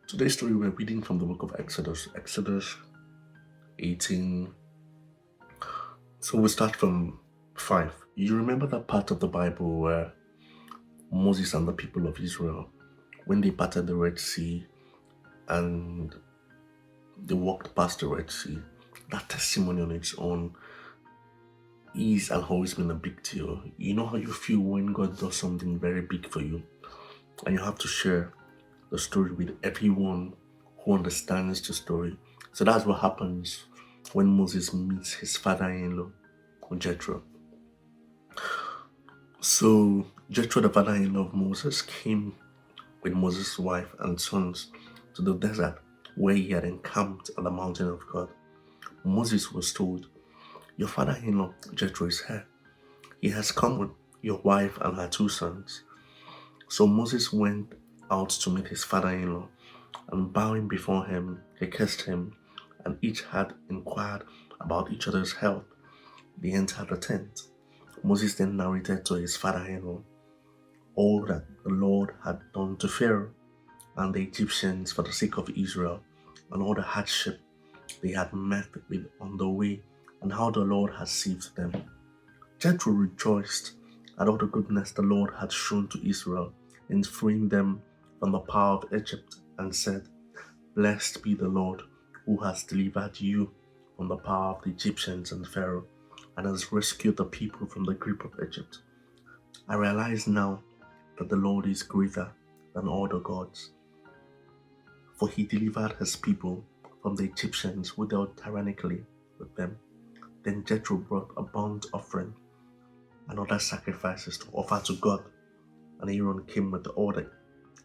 Today's story we're reading from the book of Exodus 18. So we'll start from 5. You remember that part of the Bible where Moses and the people of Israel, when they parted the Red Sea and they walked past the Red Sea, that testimony on its own is and always been a big deal. You know how you feel when God does something very big for you and you have to share the story with everyone who understands the story. So that's what happens when Moses meets his father-in-law, Jethro. So Jethro, the father-in-law of Moses, came with Moses' wife and sons to the desert where he had encamped on the mountain of God. Moses was told, "Your father-in-law Jethro is here. He has come with your wife and her 2 sons." So Moses went out to meet his father-in-law, and bowing before him, he kissed him, and each had inquired about each other's health. They entered the tent. Moses then narrated to his father-in-law all that the Lord had done to Pharaoh and the Egyptians for the sake of Israel, and all the hardship they had met with on the way, and how the Lord had saved them. Jethro rejoiced at all the goodness the Lord had shown to Israel in freeing them from the power of Egypt, and said, "Blessed be the Lord who has delivered you from the power of the Egyptians and Pharaoh, and has rescued the people from the grip of Egypt. I realize now that the Lord is greater than all the gods, for he delivered his people from the Egyptians who dealt tyrannically with them." Then Jethro brought a burnt offering and other sacrifices to offer to God, and Aaron came with all the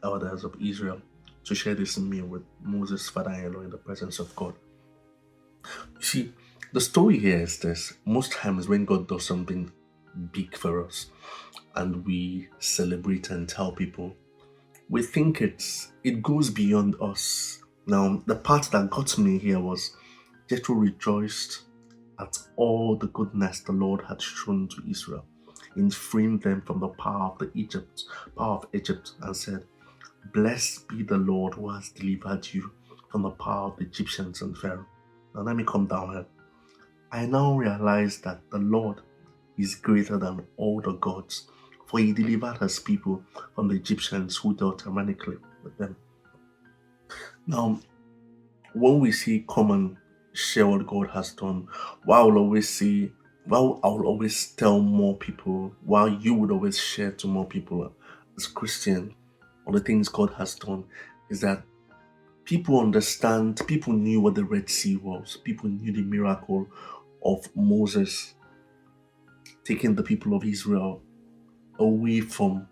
elders of Israel to share this meal with Moses' father-in-law in the presence of God. You see, the story here is this. Most times when God does something big for us and we celebrate and tell people, we think it goes beyond us. Now, the part that got me here was Jethro rejoiced at all the goodness the Lord had shown to Israel in freeing them from the power of Egypt, and said, "Blessed be the Lord who has delivered you from the power of the Egyptians and Pharaoh." Now let me come down here. I now realize that the Lord is greater than all the gods, for he delivered his people from the Egyptians who dealt tyrannically with them. Now, when we see come and share what God has done, while I will always tell more people, while you would always share to more people as Christian on the things God has done, is that people understand, people knew what the Red Sea was, people knew the miracle of Moses taking the people of Israel away from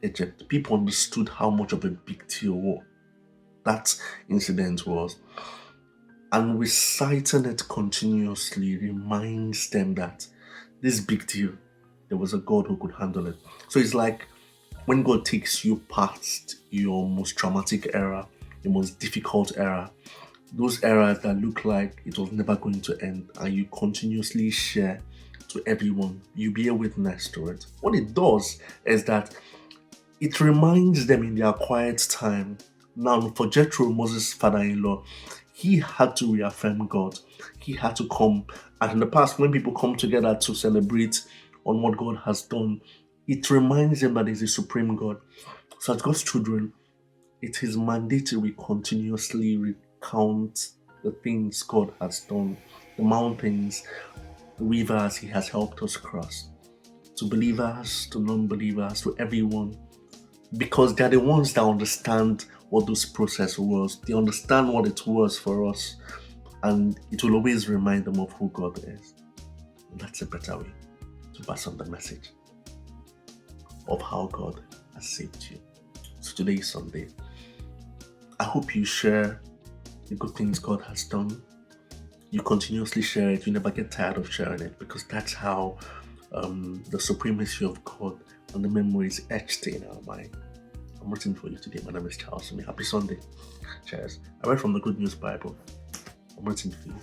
Egypt. People understood how much of a big deal that incident was. And reciting it continuously reminds them that this big deal, there was a God who could handle it. So it's like when God takes you past your most traumatic era, your most difficult era, those eras that look like it was never going to end, and you continuously share to everyone, you bear witness to it. What it does is that it reminds them in their quiet time. Now, for Jethro, Moses' father-in-law, he had to reaffirm God. He had to come. And in the past, when people come together to celebrate on what God has done, it reminds them that He's a supreme God. So as God's children, it is mandatory we continuously recount the things God has done, the mountains, the rivers He has helped us cross, to believers, to non-believers, to everyone, because they're the ones that understand what this process was. They understand what it was for us, and it will always remind them of who God is. And that's a better way to pass on the message of how God has saved you. So today is Sunday. I hope you share the good things God has done. You continuously share it. You never get tired of sharing it, because that's how the supremacy of God and the memory is etched in our mind. I'm waiting for you today. My name is Charles. Happy Sunday. Cheers. I read from the Good News Bible. I'm waiting for you.